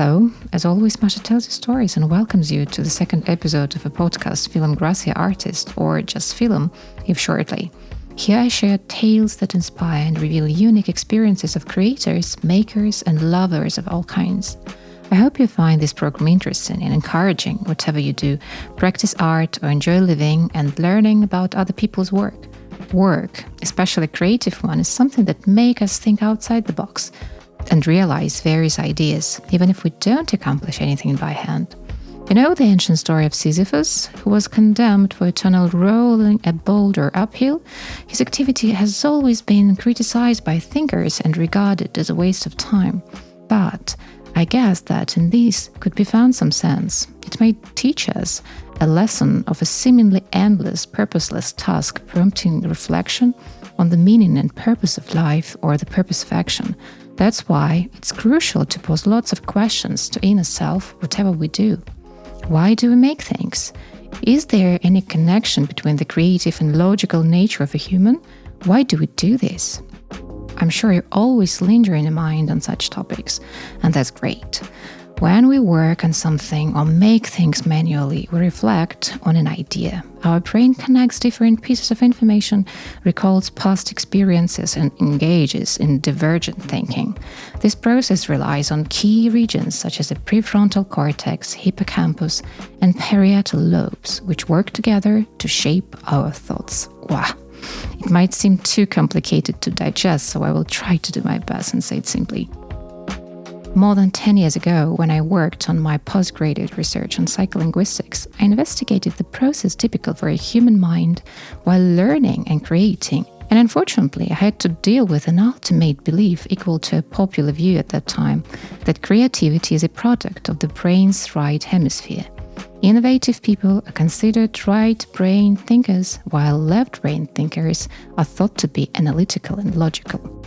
Hello, as always, Masha tells you stories and welcomes you to the second episode of a podcast, Film Gracia Artist, or just Film, if shortly. Here I share tales that inspire and reveal unique experiences of creators, makers, and lovers of all kinds. I hope you find this program interesting and encouraging, whatever you do, practice art or enjoy living and learning about other people's work. Work, especially creative one, is something that makes us think outside the box and realize various ideas, even if we don't accomplish anything by hand. You know the ancient story of Sisyphus, who was condemned for eternal rolling a boulder uphill? His activity has always been criticized by thinkers and regarded as a waste of time. But I guess that in this could be found some sense. It may teach us a lesson of a seemingly endless, purposeless task, prompting reflection on the meaning and purpose of life or the purpose of action. That's why it's crucial to pose lots of questions to inner self, whatever we do. Why do we make things? Is there any connection between the creative and logical nature of a human? Why do we do this? I'm sure you always linger in your mind on such topics, and that's great. When we work on something or make things manually, we reflect on an idea. Our brain connects different pieces of information, recalls past experiences, and engages in divergent thinking. This process relies on key regions such as the prefrontal cortex, hippocampus, and parietal lobes, which work together to shape our thoughts. Wow! It might seem too complicated to digest, so I will try to do my best and say it simply. More than 10 years ago, when I worked on my postgraduate research on psycholinguistics, I investigated the process typical for a human mind while learning and creating. And unfortunately, I had to deal with an ultimate belief equal to a popular view at that time, that creativity is a product of the brain's right hemisphere. Innovative people are considered right-brain thinkers, while left-brain thinkers are thought to be analytical and logical.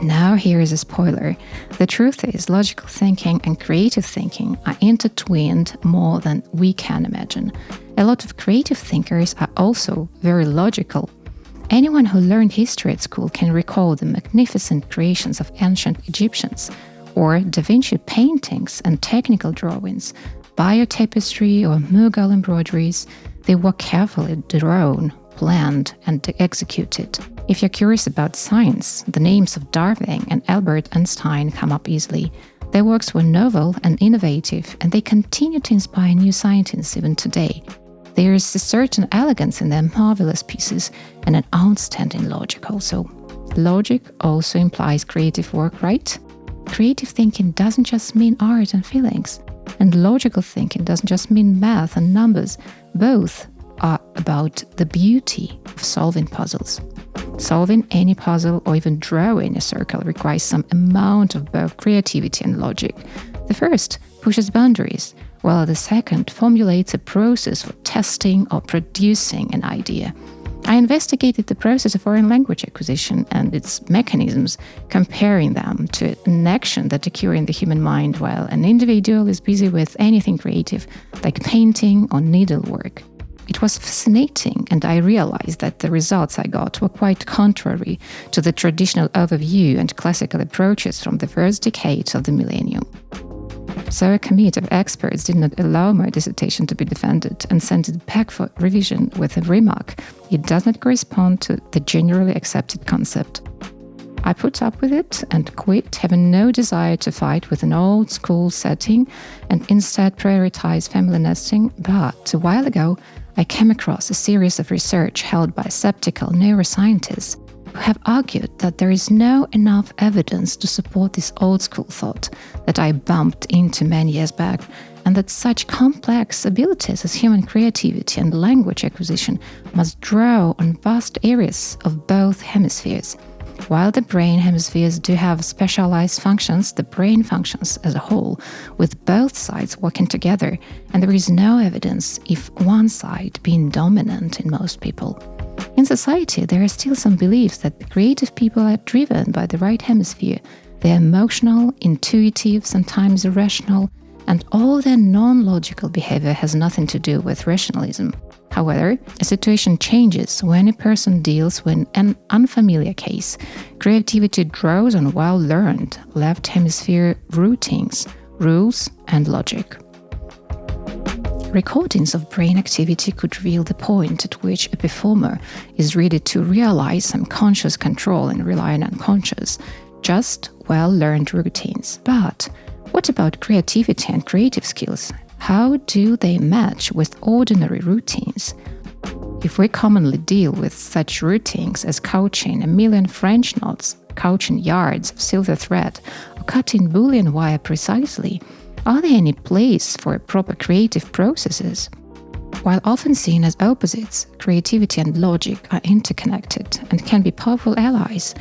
Now here is a spoiler. The truth is, logical thinking and creative thinking are intertwined more than we can imagine. A lot of creative thinkers are also very logical. Anyone who learned history at school can recall the magnificent creations of ancient Egyptians, or Da Vinci paintings and technical drawings, biotapestry or Mughal embroideries. They were carefully drawn, planned, and executed. If you're curious about science, the names of Darwin and Albert Einstein come up easily. Their works were novel and innovative, and they continue to inspire new scientists even today. There is a certain elegance in their marvelous pieces and an outstanding logic also. Logic also implies creative work, right? Creative thinking doesn't just mean art and feelings, and logical thinking doesn't just mean math and numbers. Both are about the beauty of solving puzzles. Solving any puzzle or even drawing a circle requires some amount of both creativity and logic. The first pushes boundaries, while the second formulates a process for testing or producing an idea. I investigated the process of foreign language acquisition and its mechanisms, comparing them to an action that occurs in the human mind while an individual is busy with anything creative, like painting or needlework. It was fascinating, and I realized that the results I got were quite contrary to the traditional overview and classical approaches from the first decades of the millennium. So a committee of experts did not allow my dissertation to be defended and sent it back for revision with a remark: it does not correspond to the generally accepted concept. I put up with it and quit, having no desire to fight with an old school setting and instead prioritize family nesting. But a while ago, I came across a series of research held by skeptical neuroscientists who have argued that there is no enough evidence to support this old school thought that I bumped into many years back, and that such complex abilities as human creativity and language acquisition must draw on vast areas of both hemispheres. While the brain hemispheres do have specialized functions, the brain functions as a whole, with both sides working together, and there is no evidence of one side being dominant in most people. In society, there are still some beliefs that the creative people are driven by the right hemisphere. They are emotional, intuitive, sometimes irrational, and all their non-logical behavior has nothing to do with rationalism. However, a situation changes when a person deals with an unfamiliar case. Creativity draws on well-learned left hemisphere routines, rules, and logic. Recordings of brain activity could reveal the point at which a performer is ready to realize some conscious control and rely on unconscious, just well-learned routines. But what about creativity and creative skills? How do they match with ordinary routines? If we commonly deal with such routines as couching a million French knots, couching yards of silver thread, or cutting Boolean wire precisely, are there any place for proper creative processes? While often seen as opposites, creativity and logic are interconnected and can be powerful allies,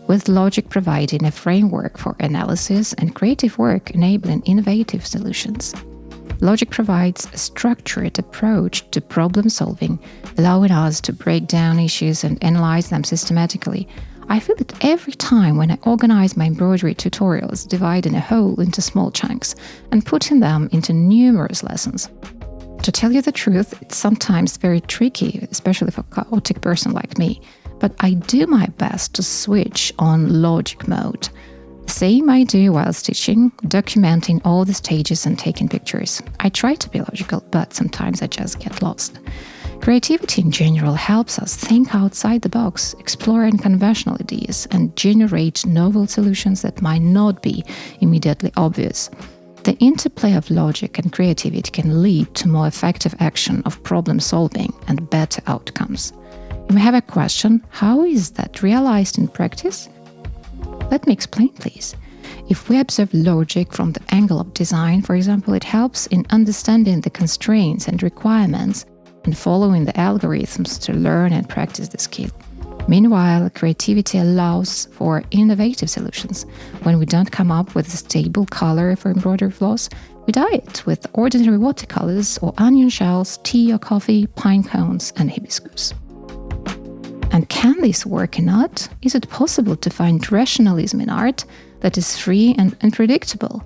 with logic providing a framework for analysis and creative work enabling innovative solutions. Logic provides a structured approach to problem solving, allowing us to break down issues and analyze them systematically. I feel that every time when I organize my embroidery tutorials, dividing a whole into small chunks and putting them into numerous lessons. To tell you the truth, it's sometimes very tricky, especially for a chaotic person like me, but I do my best to switch on logic mode. Same I do while stitching, documenting all the stages and taking pictures. I try to be logical, but sometimes I just get lost. Creativity in general helps us think outside the box, explore unconventional ideas, and generate novel solutions that might not be immediately obvious. The interplay of logic and creativity can lead to more effective action of problem solving and better outcomes. You may have a question, how is that realized in practice? Let me explain, please. If we observe logic from the angle of design, for example, it helps in understanding the constraints and requirements and following the algorithms to learn and practice the skill. Meanwhile, creativity allows for innovative solutions. When we don't come up with a stable color for embroidery floss, we dye it with ordinary watercolors or onion shells, tea or coffee, pine cones, and hibiscus. And can this work in art? Is it possible to find rationalism in art that is free and unpredictable?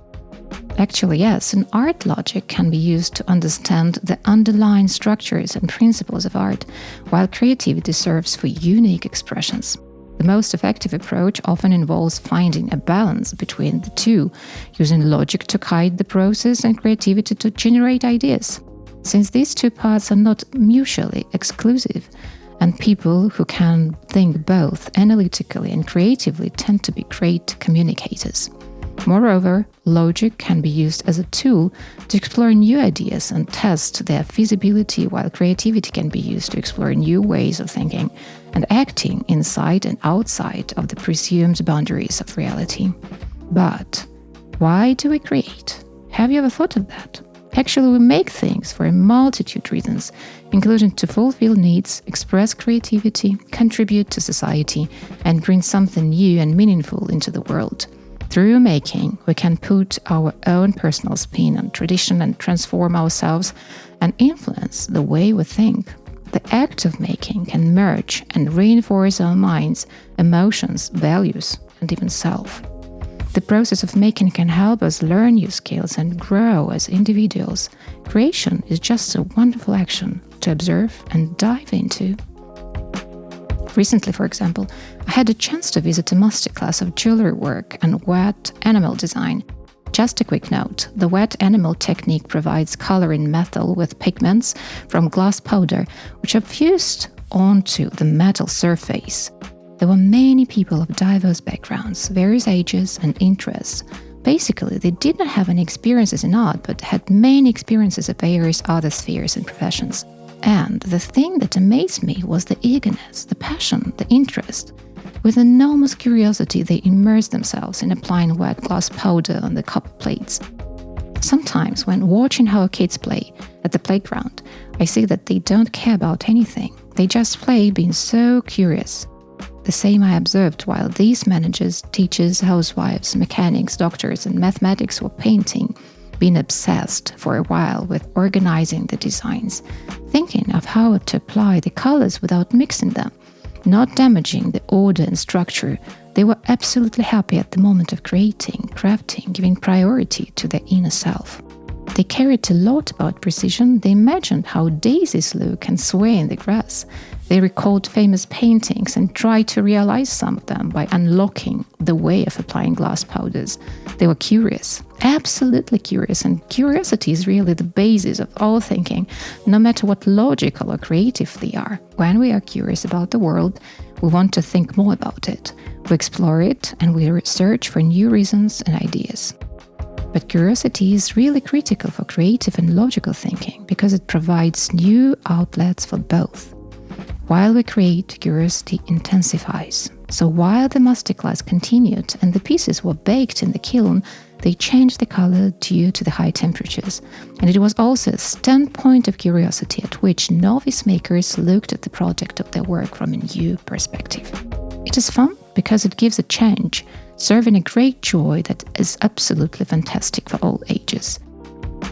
Actually, yes, in art logic can be used to understand the underlying structures and principles of art, while creativity serves for unique expressions. The most effective approach often involves finding a balance between the two, using logic to guide the process and creativity to generate ideas. Since these two parts are not mutually exclusive, and people who can think both analytically and creatively tend to be great communicators. Moreover, logic can be used as a tool to explore new ideas and test their feasibility, while creativity can be used to explore new ways of thinking and acting inside and outside of the presumed boundaries of reality. But why do we create? Have you ever thought of that? Actually, we make things for a multitude of reasons, including to fulfill needs, express creativity, contribute to society, and bring something new and meaningful into the world. Through making, we can put our own personal spin on tradition and transform ourselves and influence the way we think. The act of making can merge and reinforce our minds, emotions, values, and even self. The process of making can help us learn new skills and grow as individuals. Creation is just a wonderful action to observe and dive into. Recently, for example, I had a chance to visit a masterclass of jewelry work and wet enamel design. Just a quick note, the wet enamel technique provides coloring metal with pigments from glass powder, which are fused onto the metal surface. There were many people of diverse backgrounds, various ages and interests. Basically, they did not have any experiences in art, but had many experiences of various other spheres and professions. And the thing that amazed me was the eagerness, the passion, the interest. With enormous curiosity, they immersed themselves in applying wet glass powder on the copper plates. Sometimes, when watching how kids play at the playground, I see that they don't care about anything. They just play, being so curious. The same I observed while these managers, teachers, housewives, mechanics, doctors, and mathematics were painting, being obsessed for a while with organizing the designs, thinking of how to apply the colors without mixing them, not damaging the order and structure. They were absolutely happy at the moment of creating, crafting, giving priority to their inner self. They cared a lot about precision. They imagined how daisies look and sway in the grass. They recalled famous paintings and tried to realize some of them by unlocking the way of applying glass powders. They were curious, absolutely curious, and curiosity is really the basis of all thinking, no matter what logical or creative they are. When we are curious about the world, we want to think more about it. We explore it and we search for new reasons and ideas. But curiosity is really critical for creative and logical thinking because it provides new outlets for both. While we create, curiosity intensifies. So while the masterclass continued and the pieces were baked in the kiln, they changed the color due to the high temperatures. And it was also a standpoint of curiosity at which novice makers looked at the project of their work from a new perspective. It is fun because it gives a change, serving a great joy that is absolutely fantastic for all ages.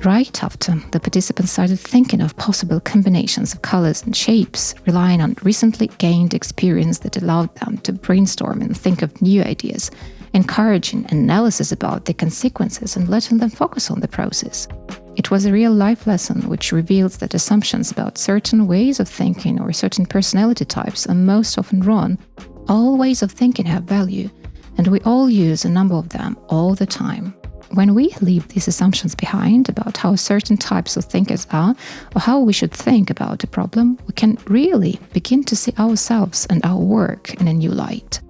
Right after, the participants started thinking of possible combinations of colors and shapes, relying on recently gained experience that allowed them to brainstorm and think of new ideas, encouraging analysis about the consequences and letting them focus on the process. It was a real-life lesson which reveals that assumptions about certain ways of thinking or certain personality types are most often wrong. All ways of thinking have value, and we all use a number of them all the time. When we leave these assumptions behind about how certain types of thinkers are or how we should think about a problem, we can really begin to see ourselves and our work in a new light.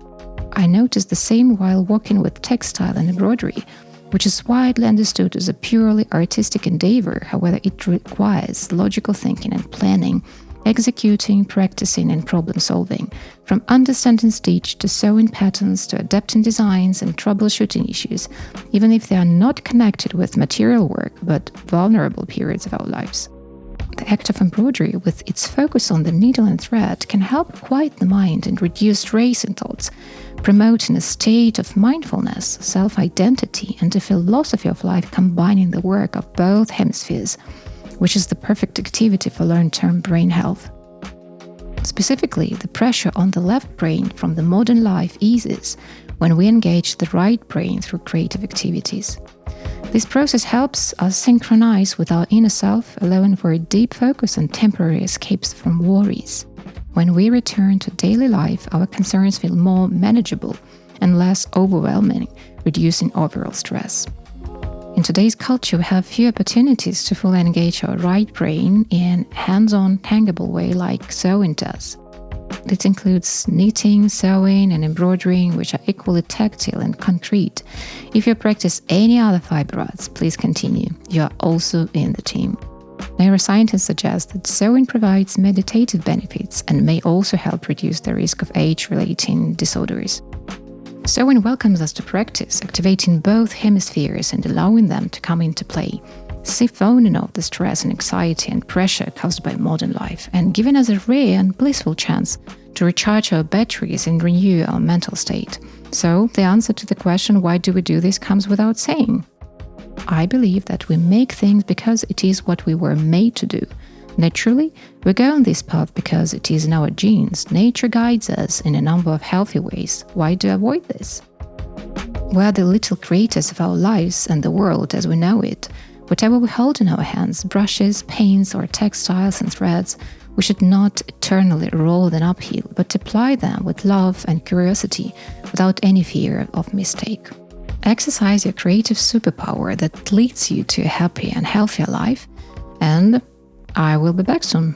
I noticed the same while working with textile and embroidery, which is widely understood as a purely artistic endeavor. However, it requires logical thinking and planning, executing, practicing, and problem-solving, from understanding stitch to sewing patterns to adapting designs and troubleshooting issues, even if they are not connected with material work but vulnerable periods of our lives. The act of embroidery, with its focus on the needle and thread, can help quiet the mind and reduce racing thoughts, promoting a state of mindfulness, self-identity, and a philosophy of life combining the work of both hemispheres, which is the perfect activity for long-term brain health. Specifically, the pressure on the left brain from the modern life eases when we engage the right brain through creative activities. This process helps us synchronize with our inner self, allowing for a deep focus and temporary escapes from worries. When we return to daily life, our concerns feel more manageable and less overwhelming, reducing overall stress. In today's culture, we have few opportunities to fully engage our right brain in a hands-on, tangible way like sewing does. This includes knitting, sewing, and embroidering, which are equally tactile and concrete. If you practice any other fiber arts, please continue. You are also in the team. Neuroscientists suggest that sewing provides meditative benefits and may also help reduce the risk of age-related disorders. Sewing welcomes us to practice, activating both hemispheres and allowing them to come into play, siphoning off the stress and anxiety and pressure caused by modern life, and giving us a rare and blissful chance to recharge our batteries and renew our mental state. So, the answer to the question, why do we do this, comes without saying. I believe that we make things because it is what we were made to do. Naturally, we go on this path because it is in our genes. Nature guides us in a number of healthy ways. Why do I avoid this? We are the little creators of our lives and the world as we know it. Whatever we hold in our hands, brushes, paints, or textiles and threads, we should not eternally roll them uphill, but apply them with love and curiosity without any fear of mistake. Exercise your creative superpower that leads you to a happy and healthier life, and I will be back soon.